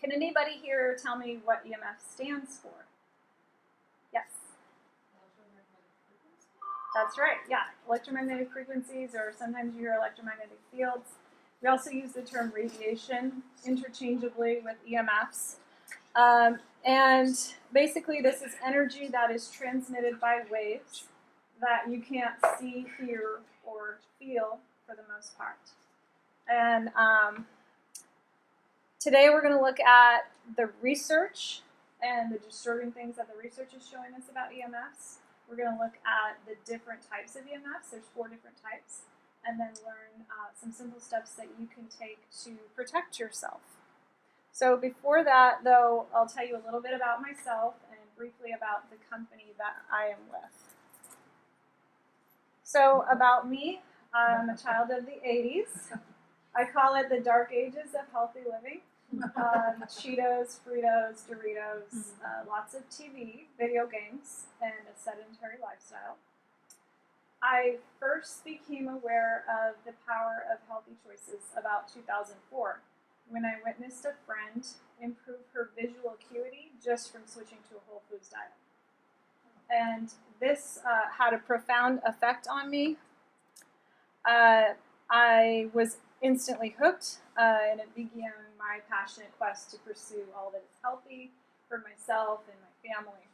Can anybody here tell me what EMF stands for? Yes. That's right, yeah. Electromagnetic frequencies, or sometimes you hear electromagnetic fields. We also use the term radiation interchangeably with EMFs. And basically this is energy that is transmitted by waves that you can't see, hear, or feel for the most part. And today we're going to look at the research and the disturbing things that the research is showing us about EMFs. We're going to look at the different types of EMFs. There's 4 different types. And then learn some simple steps that you can take to protect yourself. So before that, though, I'll tell you a little bit about myself and briefly about the company that I am with. So about me, I'm a child of the 80s. I call it the dark ages of healthy living. Cheetos, Fritos, Doritos, lots of TV, video games, and a sedentary lifestyle. I first became aware of the power of healthy choices about 2004 when I witnessed a friend improve her visual acuity just from switching to a whole foods diet. And this had a profound effect on me. I was instantly hooked, and it began my passionate quest to pursue all that is healthy for myself and my family.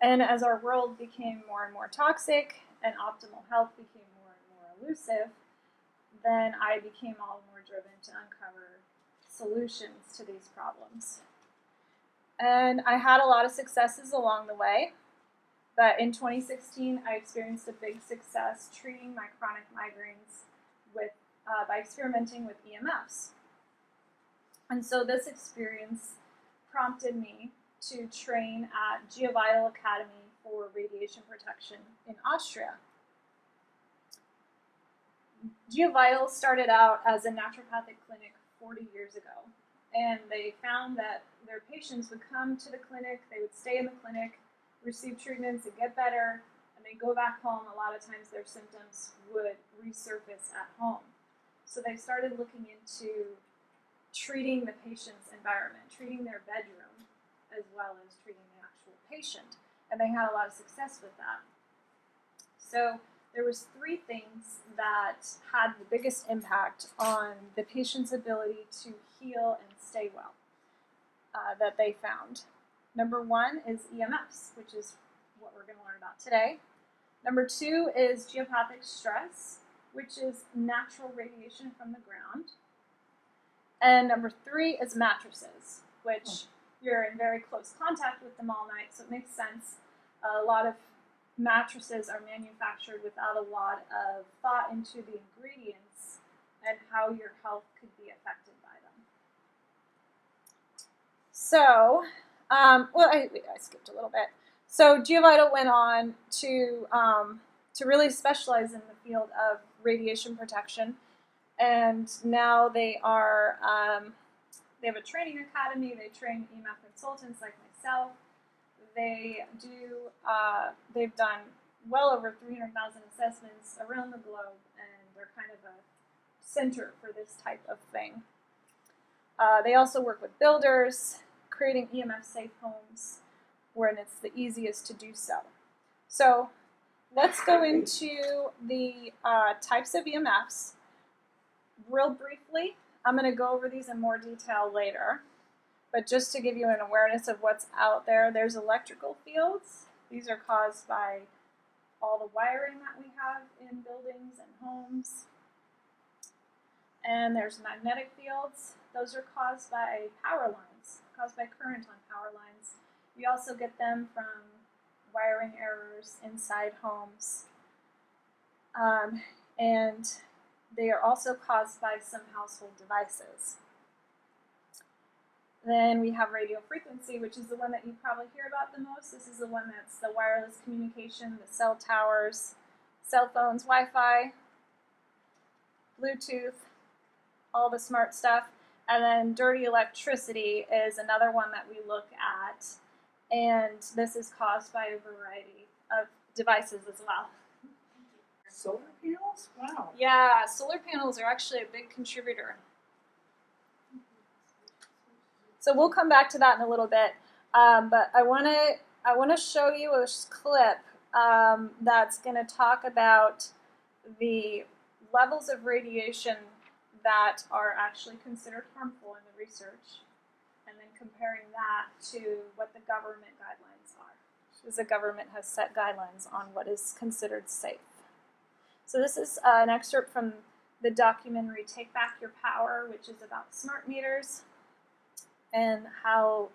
And as our world became more and more toxic and optimal health became more and more elusive, then I became all the more driven to uncover solutions to these problems. And I had a lot of successes along the way, but in 2016 I experienced a big success treating my chronic migraines with by experimenting with EMFs. And so this experience prompted me to train at Geovital Academy for Radiation Protection in Austria. Geovital started out as a naturopathic clinic 40 years ago, and they found that their patients would come to the clinic, they would stay in the clinic, receive treatments and get better, and they go back home. A lot of times their symptoms would resurface at home. So they started looking into treating the patient's environment, treating their bedroom, as well as treating the actual patient. And they had a lot of success with that. So there was 3 things that had the biggest impact on the patient's ability to heal and stay well that they found. Number 1 is EMFs, which is what we're going to learn about today. Number 2 is geopathic stress, which is natural radiation from the ground. And number 3 is mattresses, which you're in very close contact with them all night, so it makes sense. A lot of mattresses are manufactured without a lot of thought into the ingredients and how your health could be affected by them. So, I skipped a little bit. So Geovital went on to really specialize in the field of radiation protection, and now they are they have a training academy. They train EMF consultants like myself. They've done well over 300,000 assessments around the globe, and they're kind of a center for this type of thing. They also work with builders, creating EMF-safe homes when it's the easiest to do so. So let's go into the types of EMFs real briefly. I'm going to go over these in more detail later, but just to give you an awareness of what's out there, there's electrical fields. These are caused by all the wiring that we have in buildings and homes. And there's magnetic fields. Those are caused by power lines, caused by current on power lines. We also get them from wiring errors inside homes. And they are also caused by some household devices. Then we have radiofrequency, which is the one that you probably hear about the most. This is the one that's the wireless communication, the cell towers, cell phones, Wi-Fi, Bluetooth, all the smart stuff. And then dirty electricity is another one that we look at. And this is caused by a variety of devices as well. Solar panels? Wow. Yeah, solar panels are actually a big contributor. So we'll come back to that in a little bit. But I want to show you a clip that's going to talk about the levels of radiation that are actually considered harmful in the research, and then comparing that to what the government guidelines are, because the government has set guidelines on what is considered safe. So this is an excerpt from the documentary Take Back Your Power, which is about smart meters and how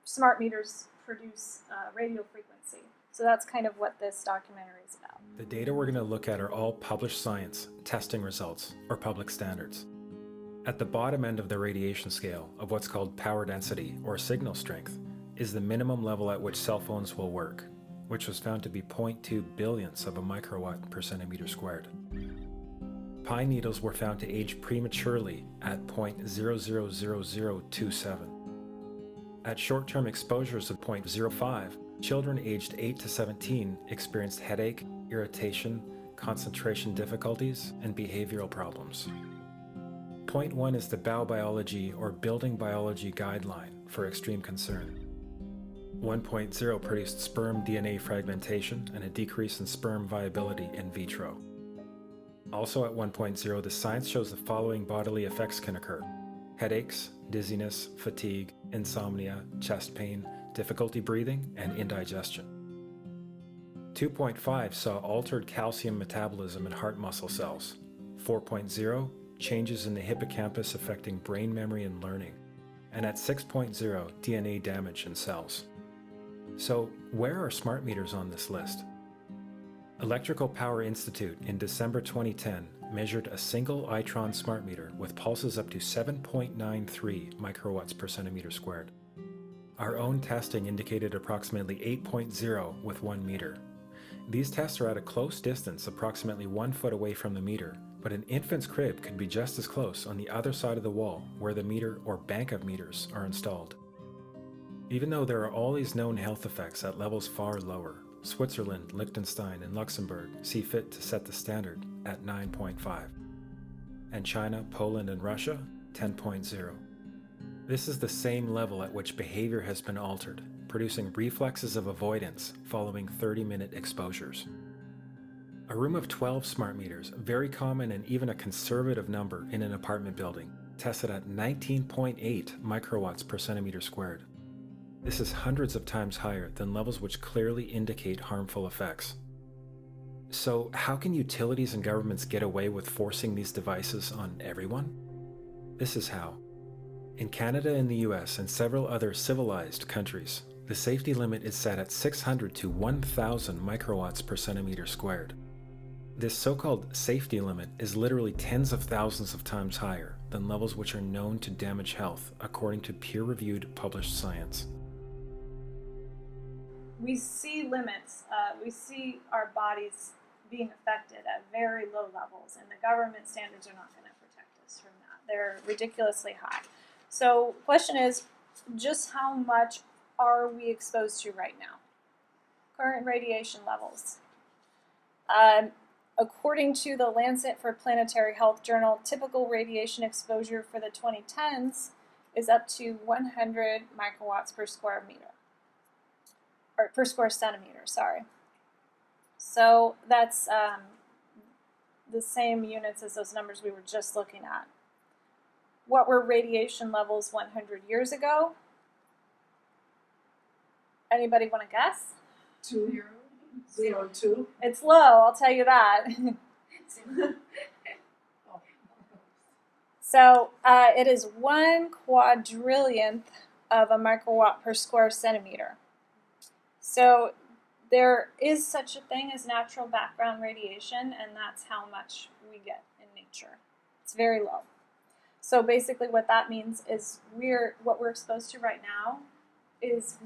smart meters produce radio frequency. So that's kind of what this documentary is about. The data we're going to look at are all published science, testing results, or public standards. At the bottom end of the radiation scale of what's called power density or signal strength is the minimum level at which cell phones will work, which was found to be 0.2 billionths of a microwatt per centimeter squared. Pine needles were found to age prematurely at 0.000027. At short-term exposures of 0.05, children aged 8 to 17 experienced headache, irritation, concentration difficulties, and behavioral problems. 0.1 is the biobiology or building biology guideline for extreme concern. 1.0 produced sperm DNA fragmentation and a decrease in sperm viability in vitro. Also at 1.0, the science shows the following bodily effects can occur: headaches, dizziness, fatigue, insomnia, chest pain, difficulty breathing, and indigestion. 2.5 saw altered calcium metabolism in heart muscle cells. 4.0, changes in the hippocampus affecting brain memory and learning. And at 6.0, DNA damage in cells. So, where are smart meters on this list? Electrical Power Institute in December 2010 measured a single Itron smart meter with pulses up to 7.93 microwatts per centimeter squared. Our own testing indicated approximately 8.0 with 1 meter. These tests are at a close distance, approximately 1 foot away from the meter, but an infant's crib could be just as close on the other side of the wall where the meter or bank of meters are installed. Even though there are all these known health effects at levels far lower, Switzerland, Liechtenstein, and Luxembourg see fit to set the standard at 9.5. And China, Poland, and Russia, 10.0. This is the same level at which behavior has been altered, producing reflexes of avoidance following 30-minute exposures. A room of 12 smart meters, very common and even a conservative number in an apartment building, tested at 19.8 microwatts per centimeter squared. This is hundreds of times higher than levels which clearly indicate harmful effects. So how can utilities and governments get away with forcing these devices on everyone? This is how. In Canada and the US and several other civilized countries, the safety limit is set at 600 to 1,000 microwatts per centimeter squared. This so-called safety limit is literally tens of thousands of times higher than levels which are known to damage health, according to peer-reviewed published science. We see limits. We see our bodies being affected at very low levels, and the government standards are not going to protect us from that. They're ridiculously high. So the question is, just how much are we exposed to right now? Current radiation levels. According to the Lancet for Planetary Health Journal, typical radiation exposure for the 2010s is up to 100 microwatts per square meter. Or per square centimeter, sorry. So that's the same units as those numbers we were just looking at. What were radiation levels 100 years ago? Anybody want to guess? 2.02. It's low, I'll tell you that. So it is 1/4 of a microwatt per square centimeter. So there is such a thing as natural background radiation, and that's how much we get in nature. It's very low. So basically what that means is what we're exposed to right now is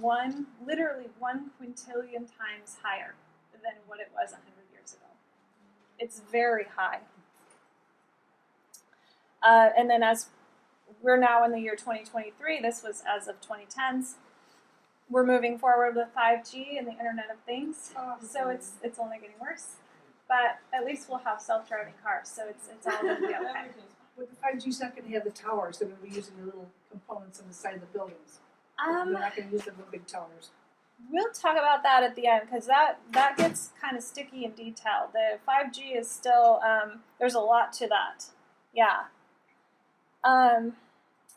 literally 1 quintillion times higher than what it was 100 years ago. It's very high. And then as we're now in the year 2023, this was as of 2010s, we're moving forward with 5G and the Internet of Things, so it's only getting worse. But at least we'll have self-driving cars, so it's all going to be okay. But the 5G's not gonna have the towers, they're gonna be using the little components on the side of the buildings. They're not gonna use the big towers. We'll talk about that at the end because that gets kind of sticky and detailed. The 5G is still, there's a lot to that. Yeah.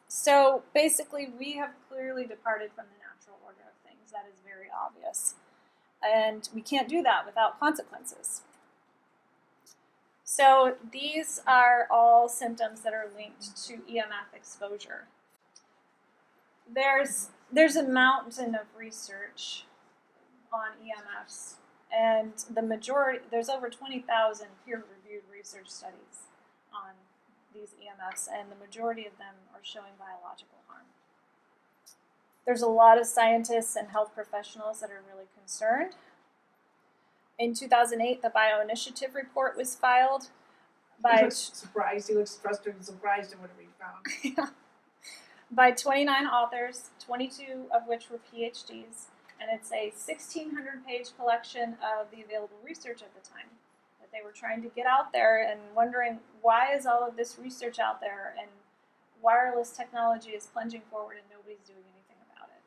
So basically, we have clearly departed from the natural order of things. That is very obvious. And we can't do that without consequences. So these are all symptoms that are linked to EMF exposure. There's a mountain of research on EMFs, and the majority, there's over 20,000 peer-reviewed research studies on these EMFs, and the majority of them are showing biological harm. There's a lot of scientists and health professionals that are really concerned. In 2008, the Bioinitiative report was filed He looks surprised, he looks frustrated and surprised at whatever he found. by 29 authors, 22 of which were PhDs, and it's a 1,600-page collection of the available research at the time that they were trying to get out there and wondering why is all of this research out there and wireless technology is plunging forward and nobody's doing anything about it.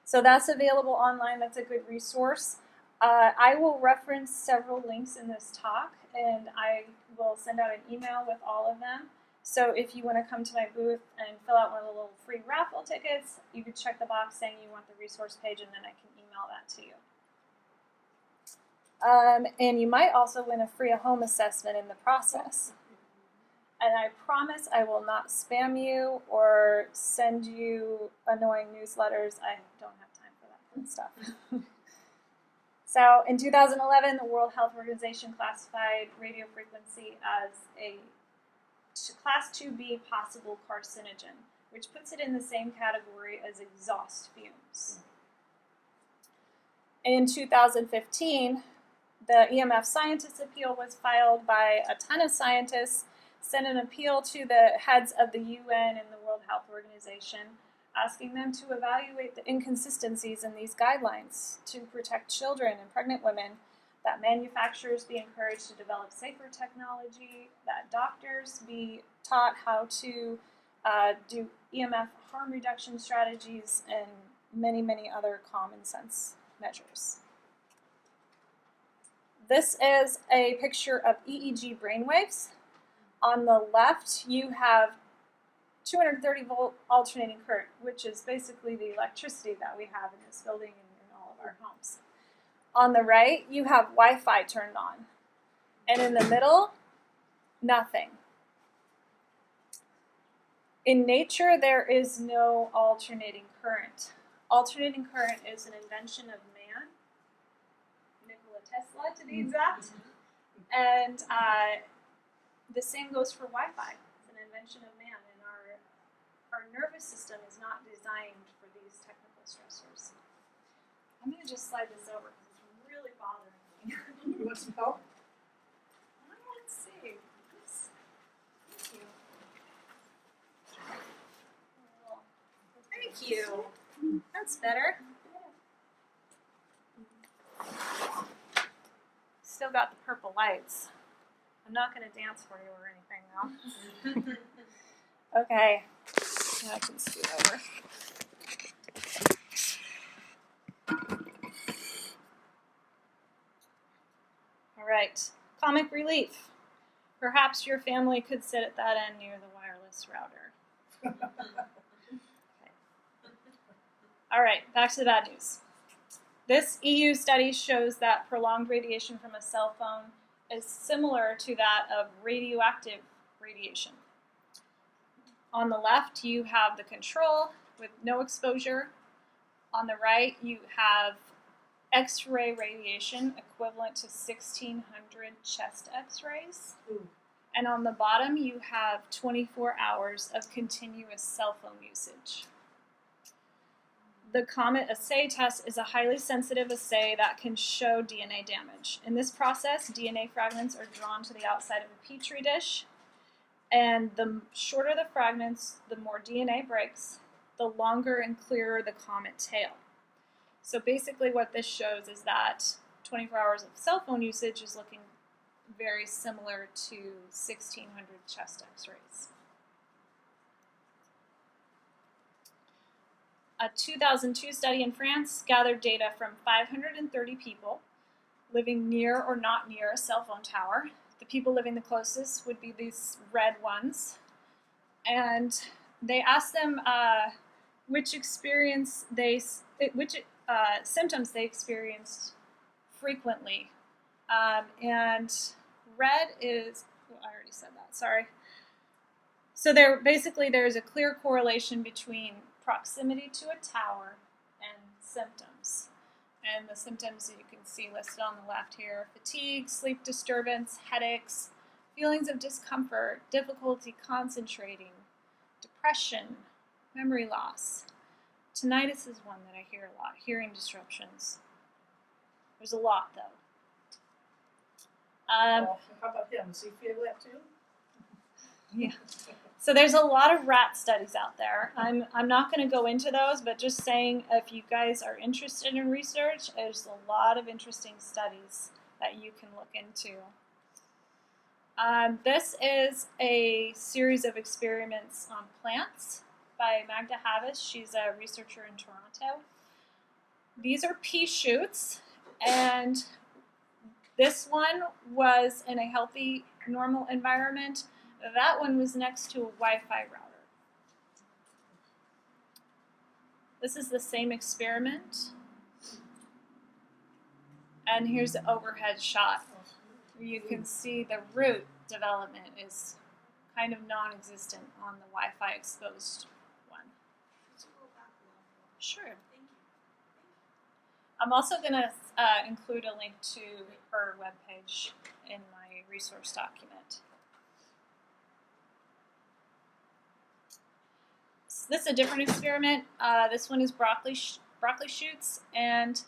So that's available online. That's a good resource. I will reference several links in this talk, and I will send out an email with all of them. So if you want to come to my booth and fill out one of the little free raffle tickets, you can check the box saying you want the resource page, and then I can email that to you. And you might also win a free home assessment in the process. And I promise I will not spam you or send you annoying newsletters. I don't have time for that kind of stuff. So in 2011, the World Health Organization classified radiofrequency as a Class 2B possible carcinogen, which puts it in the same category as exhaust fumes. In 2015, the EMF scientist appeal was filed by a ton of scientists, sent an appeal to the heads of the UN and the World Health Organization, asking them to evaluate the inconsistencies in these guidelines to protect children and pregnant women, that manufacturers be encouraged to develop safer technology, that doctors be taught how to do EMF harm reduction strategies, and many, many other common sense measures. This is a picture of EEG brainwaves. On the left, you have 230 volt alternating current, which is basically the electricity that we have in this building and in all of our homes. On the right, you have Wi-Fi turned on. And in the middle, nothing. In nature, there is no alternating current. Alternating current is an invention of man, Nikola Tesla to be exact. And the same goes for Wi-Fi. It's an invention of man. And our nervous system is not designed for these technical stressors. I'm going to just slide this over because it's really bothering me. You want some help? Let's see. Oops. Thank you. Thank you. That's better. Still got the purple lights. I'm not going to dance for you or anything now. Okay. Now I can scoot over. All right. Comic relief. Perhaps your family could sit at that end near the wireless router. Okay. All right, back to the bad news. This EU study shows that prolonged radiation from a cell phone is similar to that of radioactive radiation. On the left, you have the control with no exposure. On the right, you have X-ray radiation equivalent to 1,600 chest X-rays. Ooh. And on the bottom, you have 24 hours of continuous cell phone usage. The Comet assay test is a highly sensitive assay that can show DNA damage. In this process, DNA fragments are drawn to the outside of a petri dish, and the shorter the fragments, the more DNA breaks, the longer and clearer the comet tail. So basically what this shows is that 24 hours of cell phone usage is looking very similar to 1600 chest x-rays. A 2002 study in France gathered data from 530 people living near or not near a cell phone tower. The people living the closest would be these red ones. And they asked them which symptoms they experienced frequently. And red is, oh, I already said that, sorry. So there's a clear correlation between proximity to a tower and symptoms. And the symptoms that you can see listed on the left here: fatigue, sleep disturbance, headaches, feelings of discomfort, difficulty concentrating, depression, memory loss. Tinnitus is one that I hear a lot, hearing disruptions. There's a lot, though. Well, how about him? Does he feel that too? Yeah. So there's a lot of rat studies out there. I'm not going to go into those, but just saying, if you guys are interested in research, there's a lot of interesting studies that you can look into. This is a series of experiments on plants by Magda Havis. She's a researcher in Toronto. These are pea shoots, and this one was in a healthy, normal environment. That one was next to a Wi-Fi router. This is the same experiment. And here's the overhead shot. You can see the root development is kind of non-existent on the Wi-Fi exposed one. Sure. I'm also going to include a link to her webpage in my resource document. So this is a different experiment. This one is broccoli shoots. And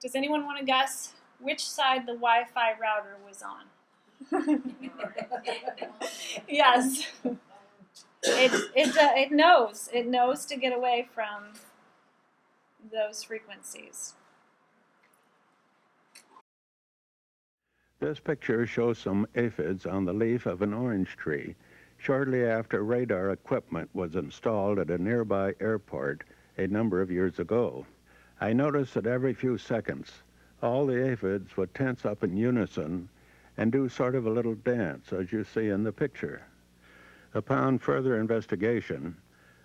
does anyone want to guess which side the Wi-Fi router was on? Yes. It knows. It knows to get away from those frequencies. This picture shows some aphids on the leaf of an orange tree shortly after radar equipment was installed at a nearby airport a number of years ago. I noticed that every few seconds, all the aphids would tense up in unison and do sort of a little dance, as you see in the picture. Upon further investigation,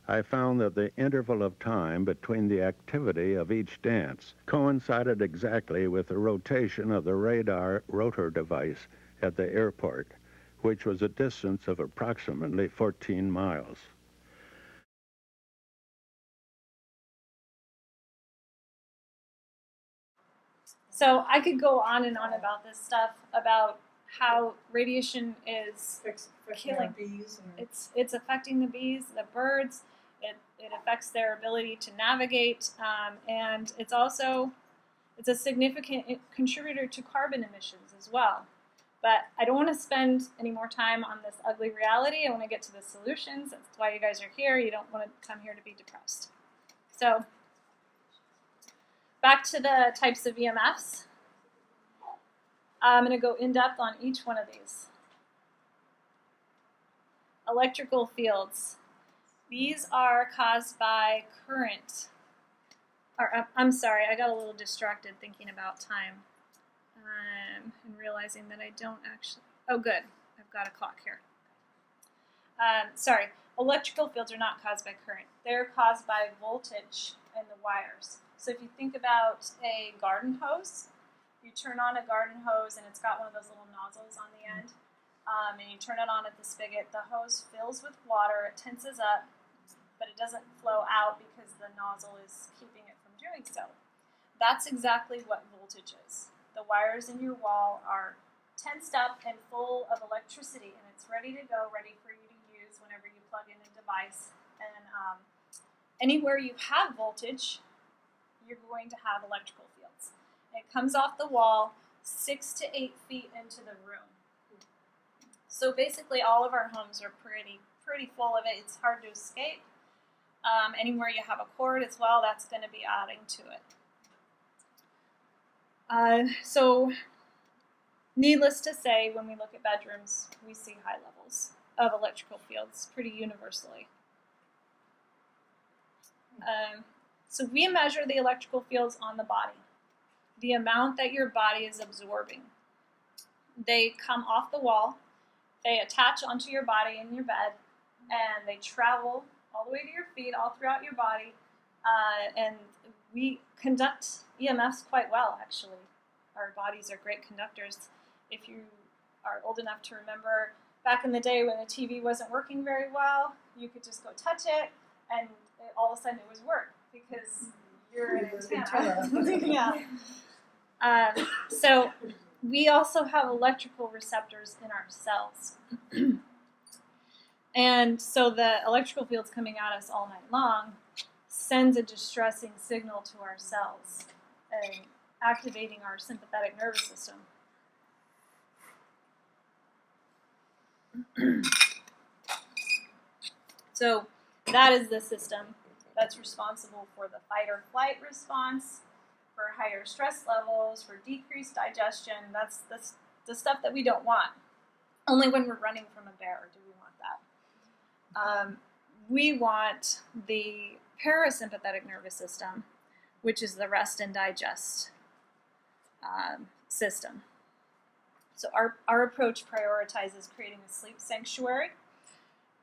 I found that the interval of time between the activity of each dance coincided exactly with the rotation of the radar rotor device at the airport, which was a distance of approximately 14 miles. So I could go on and on about this stuff, about how radiation is killing bees. It's affecting the bees, the birds. It affects their ability to navigate, and it's a significant contributor to carbon emissions as well. But I don't want to spend any more time on this ugly reality. I want to get to the solutions. That's why you guys are here. You don't want to come here to be depressed. So back to the types of EMFs. I'm going to go in depth on each one of these. Electrical fields. These are caused by current. I'm sorry, I got a little distracted thinking about time and realizing that I don't actually. Oh, good. I've got a clock here. Sorry, electrical fields are not caused by current. They're caused by voltage in the wires. So if you think about a garden hose, you turn on a garden hose and it's got one of those little nozzles on the end, and you turn it on at the spigot. The hose fills with water, it tenses up, but it doesn't flow out because the nozzle is keeping it from doing so. That's exactly what voltage is. The wires in your wall are tensed up and full of electricity, and it's ready to go, ready for you to use whenever you plug in a device. And anywhere you have voltage, you're going to have electrical fields. It comes off the wall 6 to 8 feet into the room. So basically all of our homes are pretty full of it. It's hard to escape. Anywhere you have a cord as well, that's going to be adding to it. So Needless to say, when we look at bedrooms, we see high levels of electrical fields pretty universally. So we measure the electrical fields on the body, the amount that your body is absorbing. They come off the wall, they attach onto your body in your bed, and they travel all the way to your feet, all throughout your body, and we conduct EMFs quite well, actually. Our bodies are great conductors. If you are old enough to remember back in the day when the TV wasn't working very well, you could just go touch it, and all of a sudden it was work because you're an antenna. Yeah. So we also have electrical receptors in our cells. And so the electrical fields coming at us all night long sends a distressing signal to our cells and activating our sympathetic nervous system. So that is the system that's responsible for the fight or flight response, for higher stress levels, for decreased digestion. That's the stuff that we don't want. Only when we're running from a bear do we want that. We want the parasympathetic nervous system, which is the rest and digest system. So our approach prioritizes creating a sleep sanctuary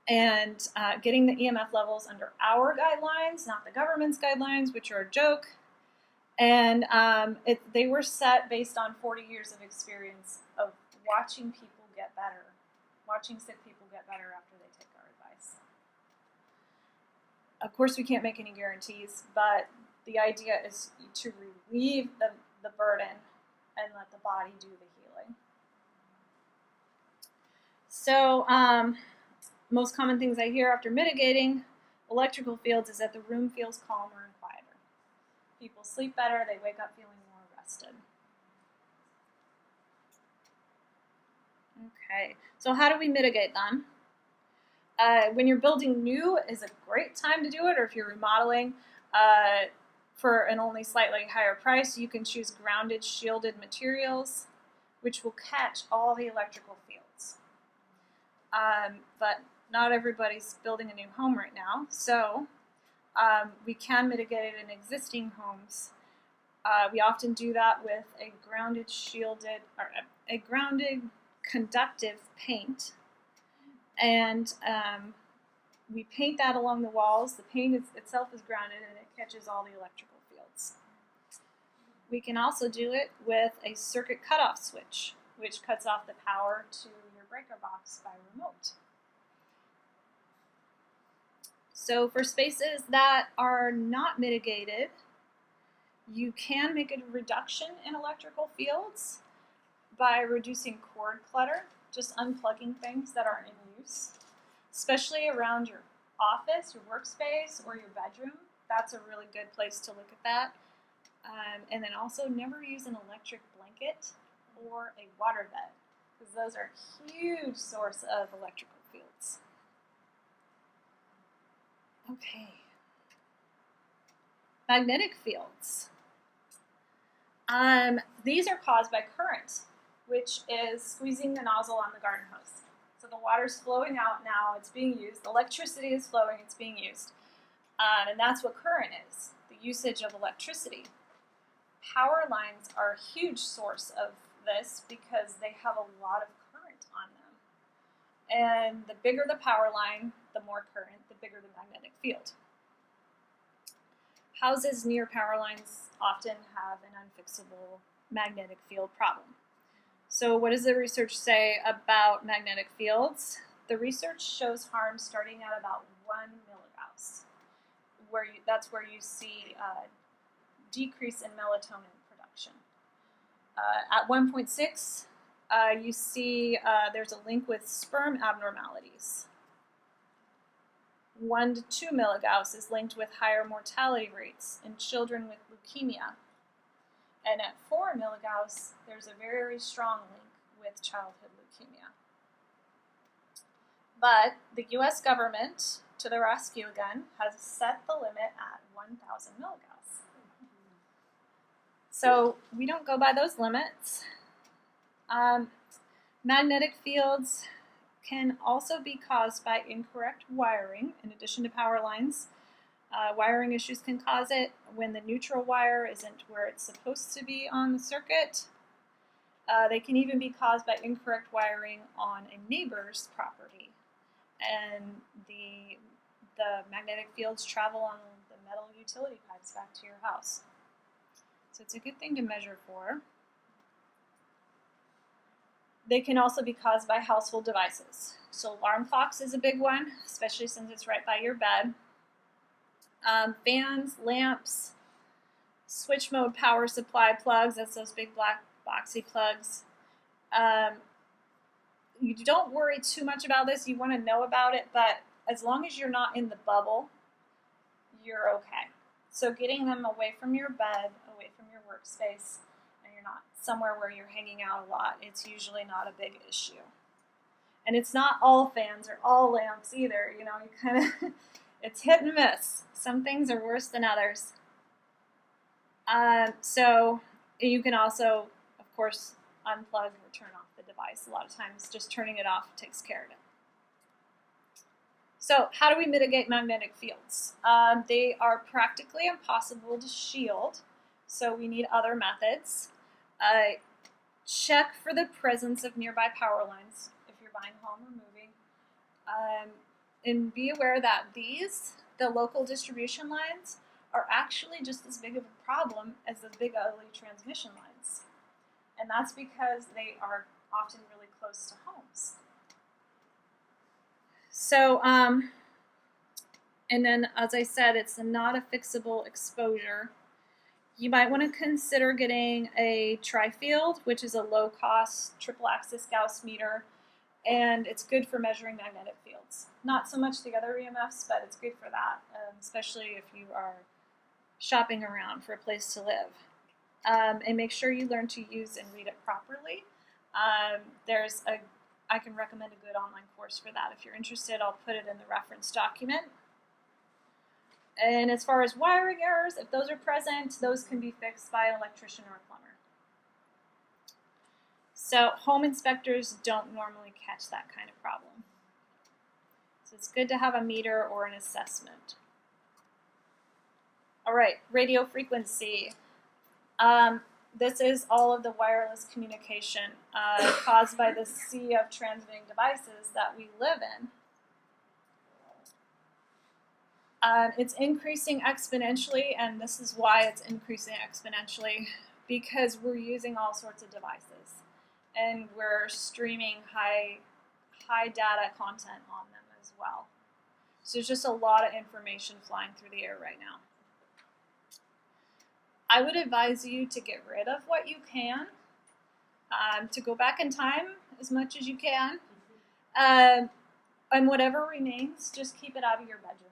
and getting the EMF levels under our guidelines, not the government's guidelines, which are a joke. And they were set based on 40 years of experience of watching people get better, watching sick people get better after they take our advice. Of course, we can't make any guarantees, but the idea is to relieve the burden and let the body do the healing. So, most common things I hear after mitigating electrical fields is that the room feels calmer and quieter. People sleep better, they wake up feeling more rested. Okay, so how do we mitigate them? When you're building new is a great time to do it, or if you're remodeling for an only slightly higher price, you can choose grounded, shielded materials, which will catch all the electrical fields. But not everybody's building a new home right now, so we can mitigate it in existing homes. We often do that with a grounded, shielded, or a grounded conductive paint. And we paint that along the walls. The paint itself is grounded and it catches all the electrical fields. We can also do it with a circuit cutoff switch, which cuts off the power to your breaker box by remote. So for spaces that are not mitigated, you can make a reduction in electrical fields by reducing cord clutter, just unplugging things that aren't in use, especially around your office, your workspace, or your bedroom. That's a really good place to look at that. And then also never use an electric blanket or a waterbed, because those are a huge source of electrical fields. Okay. Magnetic fields. These are caused by current, which is squeezing the nozzle on the garden hose. So the water's flowing out now, it's being used. Electricity is flowing, it's being used. And that's what current is, the usage of electricity. Power lines are a huge source of this because they have a lot of current on them. And the bigger the power line, the more current, the bigger the magnetic field. Houses near power lines often have an unfixable magnetic field problem. So what does the research say about magnetic fields? The research shows harm starting at about 1 milligauss. That's where you see decrease in melatonin production. At 1.6, you see there's a link with sperm abnormalities. 1 to 2 milligauss is linked with higher mortality rates in children with leukemia. And at 4 milligauss, there's a very strong link with childhood leukemia. But the US government, to the rescue again, has set the limit at 1,000 milligauss. So we don't go by those limits. Magnetic fields can also be caused by incorrect wiring, in addition to power lines. Wiring issues can cause it when the neutral wire isn't where it's supposed to be on the circuit. They can even be caused by incorrect wiring on a neighbor's property. And the magnetic fields travel on the metal utility pipes back to your house. So it's a good thing to measure for. They can also be caused by household devices. So alarm clocks is a big one, especially since it's right by your bed. Fans, lamps, switch mode power supply plugs, that's those big black boxy plugs. You don't worry too much about this. You want to know about it, but as long as you're not in the bubble, you're okay. So getting them away from your bed, away from your workspace, and you're not somewhere where you're hanging out a lot, it's usually not a big issue. And it's not all fans or all lamps either. You know, you kind of, it's hit and miss. Some things are worse than others. So you can also, of course, unplug or turn off the device. A lot of times just turning it off takes care of it. So how do we mitigate magnetic fields? They are practically impossible to shield, so we need other methods. Check for the presence of nearby power lines if you're buying a home or moving. And be aware that the local distribution lines, are actually just as big of a problem as the big ugly transmission lines. And that's because they are often really close to homes. So, and then as I said, it's not a fixable exposure. You might want to consider getting a tri-field, which is a low-cost triple-axis Gauss meter, and it's good for measuring magnetic fields. Not so much the other EMFs, but it's good for that, especially if you are shopping around for a place to live. And make sure you learn to use and read it properly. I can recommend a good online course for that. If you're interested, I'll put it in the reference document. And as far as wiring errors, if those are present, those can be fixed by an electrician or a plumber. So home inspectors don't normally catch that kind of problem. So it's good to have a meter or an assessment. All right, radio frequency. This is all of the wireless communication caused by the sea of transmitting devices that we live in. It's increasing exponentially, and this is why it's increasing exponentially, because we're using all sorts of devices, and we're streaming high data content on them as well. So there's just a lot of information flying through the air right now. I would advise you to get rid of what you can, to go back in time as much as you can, and whatever remains, just keep it out of your bedroom.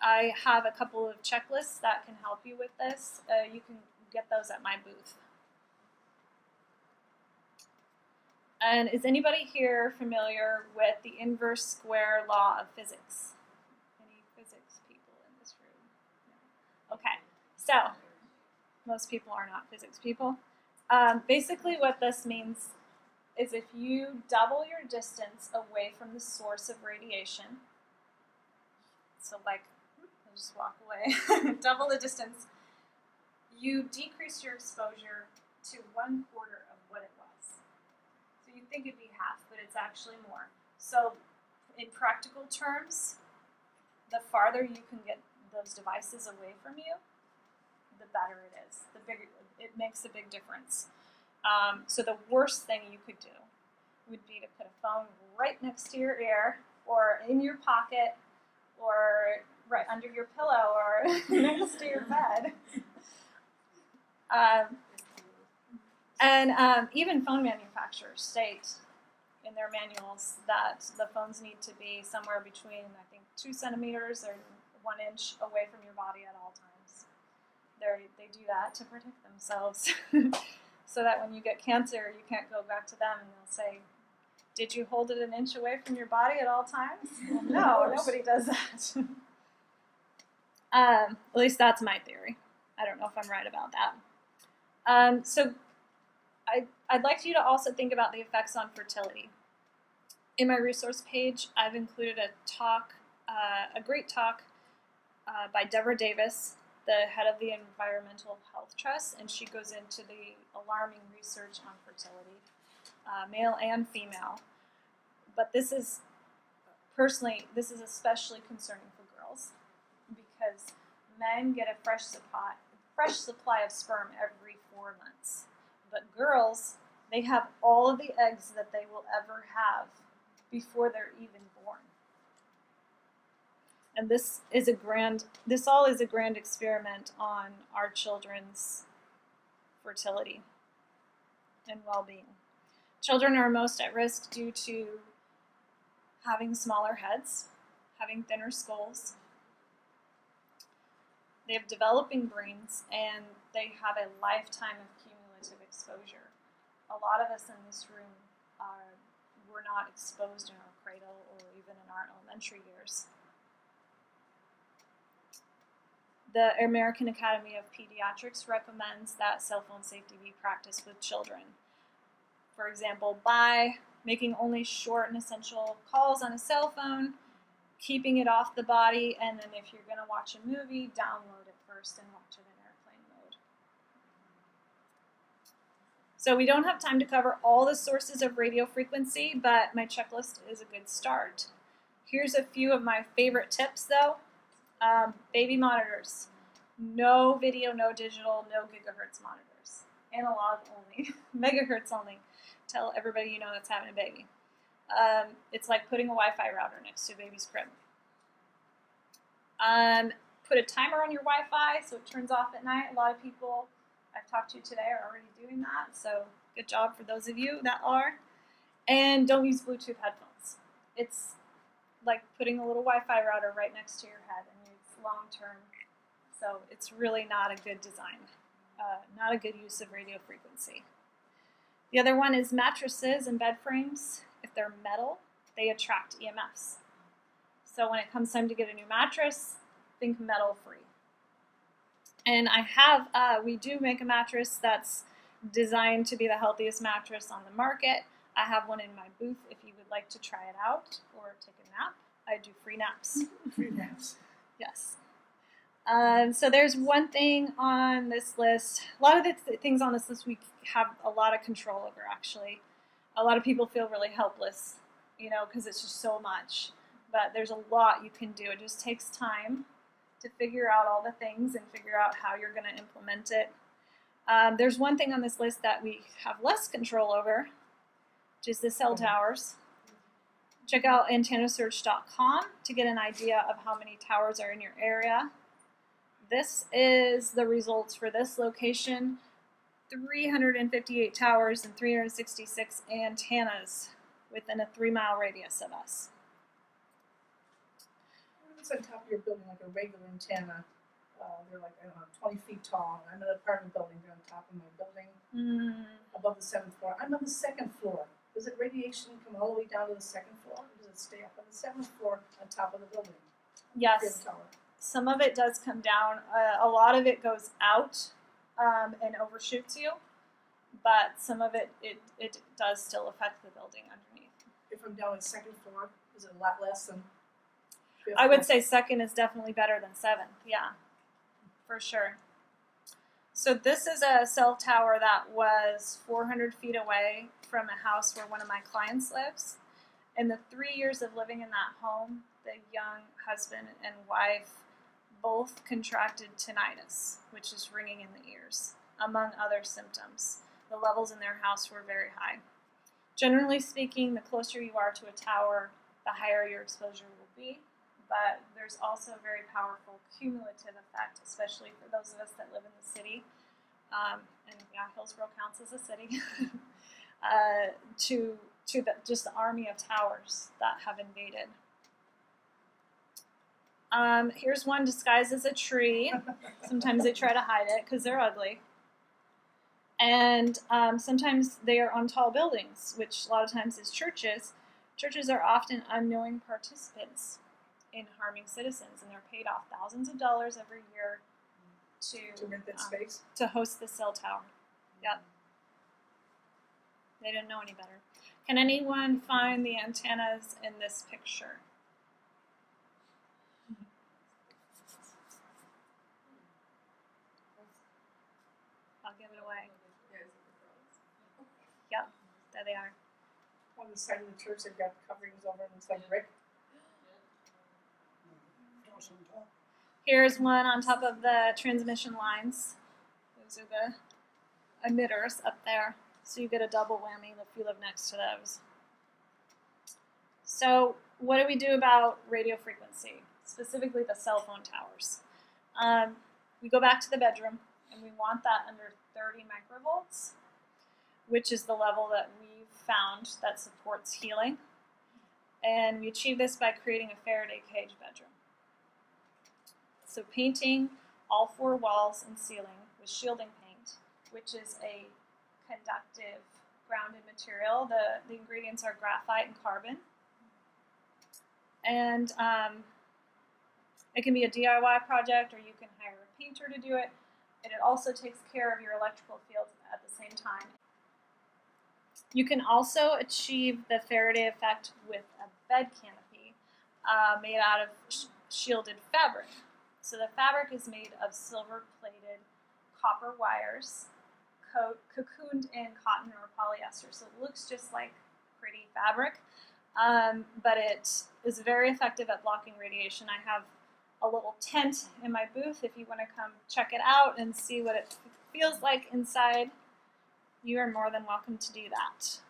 I have a couple of checklists that can help you with this. You can get those at my booth. And is anybody here familiar with the inverse square law of physics? Any physics people in this room? No. Okay, so most people are not physics people. Basically what this means is if you double your distance away from the source of radiation, so like, I'll just walk away, double the distance, you decrease your exposure to 1/4 of what it was. So you'd think it'd be half, but it's actually more. So in practical terms, the farther you can get those devices away from you, the better it is. The bigger, it makes a big difference. So the worst thing you could do would be to put a phone right next to your ear, or in your pocket, or right under your pillow, or next to your bed. Even phone manufacturers state in their manuals that the phones need to be somewhere between, I think, 2 centimeters or 1 inch away from your body at all times. They do that to protect themselves, so that when you get cancer, you can't go back to them and they'll say, "Did you hold it 1 inch away from your body at all times?" Well, no, nobody does that. At least that's my theory. I don't know if I'm right about that. So I'd like you to also think about the effects on fertility. In my resource page, I've included a great talk by Deborah Davis, the head of the Environmental Health Trust, and she goes into the alarming research on fertility, male and female. But this is especially concerning for girls because men get a fresh supply of sperm every 4 months. But girls, they have all of the eggs that they will ever have before they're even born. And this all is a grand experiment on our children's fertility and well-being. Children are most at risk due to having smaller heads, having thinner skulls. They have developing brains, and they have a lifetime of cumulative exposure. A lot of us in this room were not exposed in our cradle or even in our elementary years. The American Academy of Pediatrics recommends that cell phone safety be practiced with children. For example, by making only short and essential calls on a cell phone, keeping it off the body, and then if you're going to watch a movie, download it first and watch it in airplane mode. So we don't have time to cover all the sources of radio frequency, but my checklist is a good start. Here's a few of my favorite tips, though. Baby monitors. No video, no digital, no gigahertz monitors. Analog only. Megahertz only. Tell everybody you know that's having a baby. It's like putting a Wi-Fi router next to a baby's crib. Put a timer on your Wi-Fi so it turns off at night. A lot of people I've talked to today are already doing that, so good job for those of you that are. And don't use Bluetooth headphones. It's like putting a little Wi-Fi router right next to your head, and it's long-term, so it's really not a good design, not a good use of radio frequency. The other one is mattresses and bed frames. If they're metal, they attract EMFs. So when it comes time to get a new mattress, think metal-free. And we do make a mattress that's designed to be the healthiest mattress on the market. I have one in my booth if you would like to try it out or take a nap. I do free naps. Free naps. Yes. So there's one thing on this list. A lot of the things on this list we have a lot of control over, actually. A lot of people feel really helpless, because it's just so much. But there's a lot you can do. It just takes time to figure out all the things and figure out how you're going to implement it. There's one thing on this list that we have less control over, which is the cell towers. Check out antennasearch.com to get an idea of how many towers are in your area. This is the results for this location. 358 towers and 366 antennas within a 3-mile radius of us. It's on top of your building like a regular antenna. They're like, 20 feet tall. I'm in an apartment building. They're on top of my building, above the 7th floor. I'm on the 2nd floor. Does it radiation come all the way down to the 2nd floor, or does it stay up on the 7th floor on top of the building? Yes. Some of it does come down. A lot of it goes out and overshoots you, but some of it does still affect the building underneath. If I'm down on the 2nd floor, is it a lot less than 5th? I would say 2nd is definitely better than 7th, yeah, for sure. So this is a cell tower that was 400 feet away from a house where one of my clients lives. In the 3 years of living in that home, the young husband and wife both contracted tinnitus, which is ringing in the ears, among other symptoms. The levels in their house were very high. Generally speaking, the closer you are to a tower, the higher your exposure will be, but there's also a very powerful cumulative effect, especially for those of us that live in the city, and Hillsborough counts as a city, to just the army of towers that have invaded. Here's one disguised as a tree. Sometimes they try to hide it because they're ugly. And sometimes they are on tall buildings, which a lot of times is churches. Churches are often unknowing participants in harming citizens, and they're paid off thousands of dollars every year to rent that space? To host the cell tower. Yep. They didn't know any better. Can anyone find the antennas in this picture? I'll give it away. Yep, there they are. On the side of the church, they've got coverings over and it's like brick. Here's one on top of the transmission lines. Those are the emitters up there. So you get a double whammy if you live next to those. So what do we do about radio frequency, specifically the cell phone towers? We go back to the bedroom, and we want that under 30 microvolts, which is the level that we've found that supports healing. And we achieve this by creating a Faraday cage bedroom. So painting all 4 walls and ceiling with shielding paint, which is a conductive grounded material. The ingredients are graphite and carbon. And it can be a DIY project, or you can hire a painter to do it. And it also takes care of your electrical field at the same time. You can also achieve the Faraday effect with a bed canopy made out of shielded fabric. So the fabric is made of silver-plated copper wires, cocooned in cotton or polyester. So it looks just like pretty fabric, but it is very effective at blocking radiation. I have a little tent in my booth if you want to come check it out and see what it feels like inside. You are more than welcome to do that.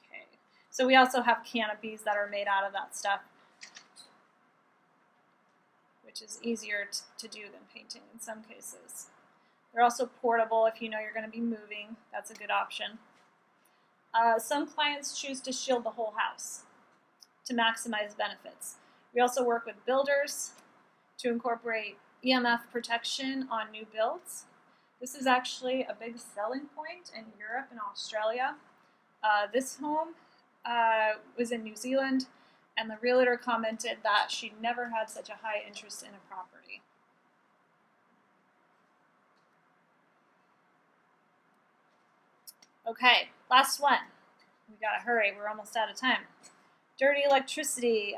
Okay, so we also have canopies that are made out of that stuff, which is easier to do than painting in some cases. They're also portable if you know you're going to be moving. That's a good option. Some clients choose to shield the whole house to maximize benefits. We also work with builders to incorporate EMF protection on new builds. This is actually a big selling point in Europe and Australia. This home was in New Zealand, and the realtor commented that she never had such a high interest in a property. Okay, last one. We gotta hurry, we're almost out of time. Dirty electricity.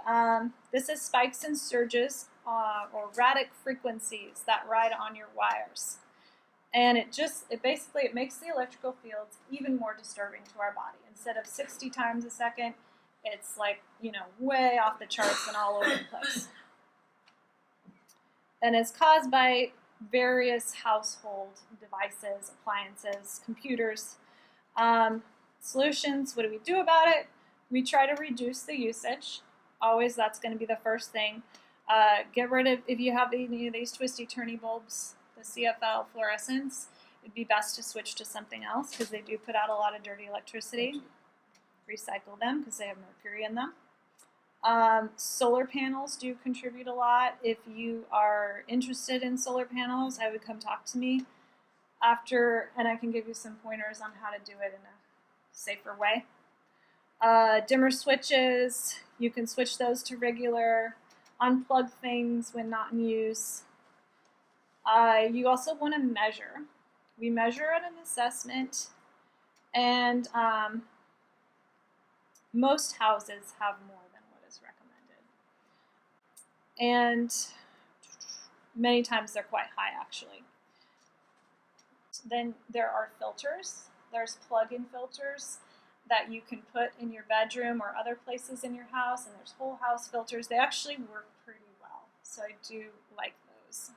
This is spikes and surges or radic frequencies that ride on your wires. And it basically makes the electrical fields even more disturbing to our body. Instead of 60 times a second, it's like, way off the charts and all over the place. And it's caused by various household devices, appliances, computers. Solutions, what do we do about it? We try to reduce the usage. Always, that's going to be the first thing. Get rid of, if you have any of these twisty turny bulbs, the CFL fluorescents, it'd be best to switch to something else because they do put out a lot of dirty electricity. Recycle them because they have mercury in them. Solar panels do contribute a lot. If you are interested in solar panels, I would come talk to me after, and I can give you some pointers on how to do it in a safer way. Dimmer switches, you can switch those to regular. Unplug things when not in use. You also want to measure. We measure at an assessment, and most houses have more than what is recommended. And many times they're quite high, actually. Then there are filters. There's plug-in filters that you can put in your bedroom or other places in your house, and there's whole house filters. They actually work pretty well, so I do like those.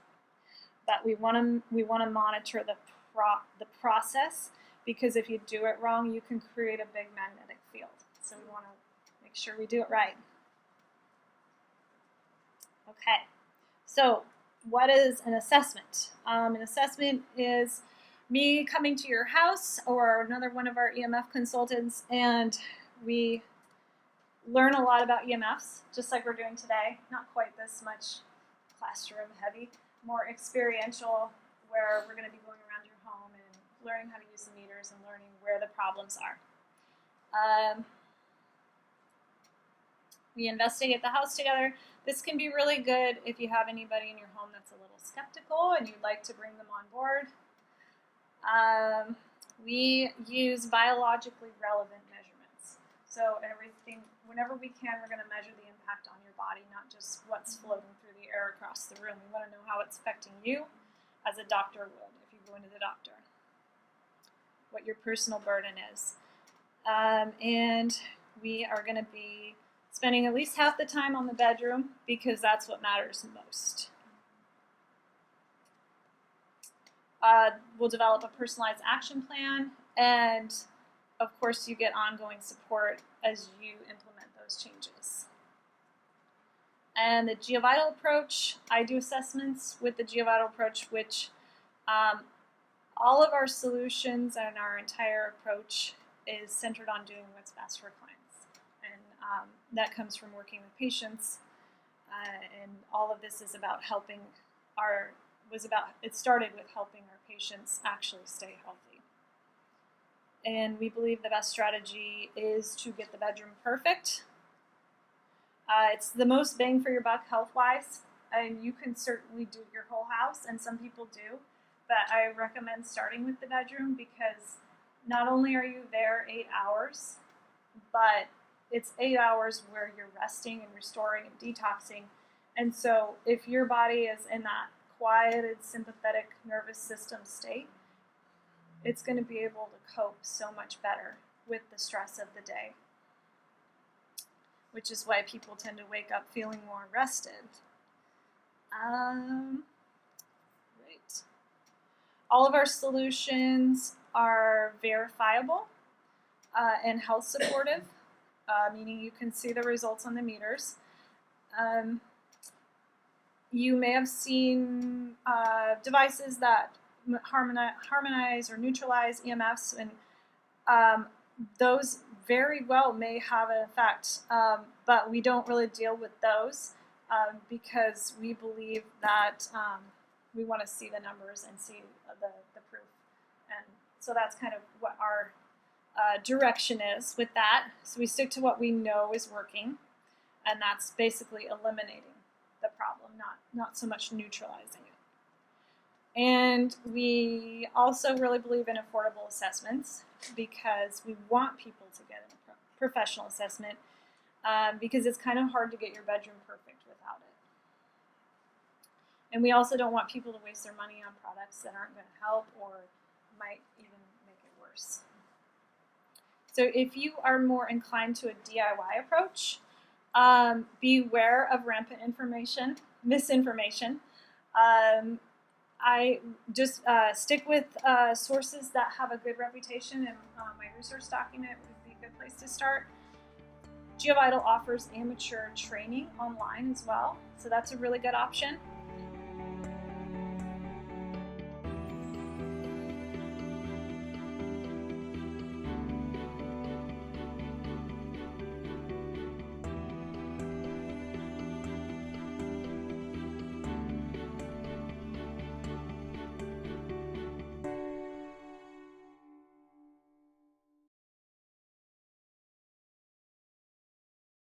But we want to monitor the process, because if you do it wrong, you can create a big magnetic field. So we want to make sure we do it right. Okay, so what is an assessment? An assessment is me coming to your house or another one of our EMF consultants, and we learn a lot about EMFs, just like we're doing today. Not quite this much classroom heavy, more experiential, where we're going to be going around your home and learning how to use the meters and learning where the problems are. We investigate the house together. This can be really good if you have anybody in your home that's a little skeptical and you'd like to bring them on board. We use biologically relevant measurements. So whenever we can, we're going to measure the impact on your body, not just what's floating through the air across the room. We want to know how it's affecting you, as a doctor would if you go into the doctor, what your personal burden is. And we are going to be spending at least half the time on the bedroom because that's what matters most. We'll develop a personalized action plan, and of course you get ongoing support as you implement those changes. And the Geovital approach, I do assessments with the Geovital approach, which all of our solutions and our entire approach is centered on doing what's best for clients. And that comes from working with patients, and all of this is about it started with helping our patients actually stay healthy. And we believe the best strategy is to get the bedroom perfect. It's the most bang for your buck health-wise, and you can certainly do your whole house, and some people do, but I recommend starting with the bedroom because not only are you there 8 hours, but it's 8 hours where you're resting and restoring and detoxing. And so if your body is in that quieted sympathetic nervous system state, it's going to be able to cope so much better with the stress of the day, which is why people tend to wake up feeling more rested. Right. All of our solutions are verifiable and health supportive, meaning you can see the results on the meters. You may have seen devices that harmonize or neutralize EMFs, and those very well may have an effect, but we don't really deal with those because we believe that we want to see the numbers and see the proof. And so that's kind of what our direction is with that. So we stick to what we know is working, and that's basically eliminating the problem, not so much neutralizing it. And we also really believe in affordable assessments because we want people to get a professional assessment because it's kind of hard to get your bedroom perfect without it. And we also don't want people to waste their money on products that aren't going to help or might even make it worse. So if you are more inclined to a DIY approach, beware of rampant misinformation. I just stick with sources that have a good reputation, and my research document would be a good place to start. Geovital offers amateur training online as well, so that's a really good option.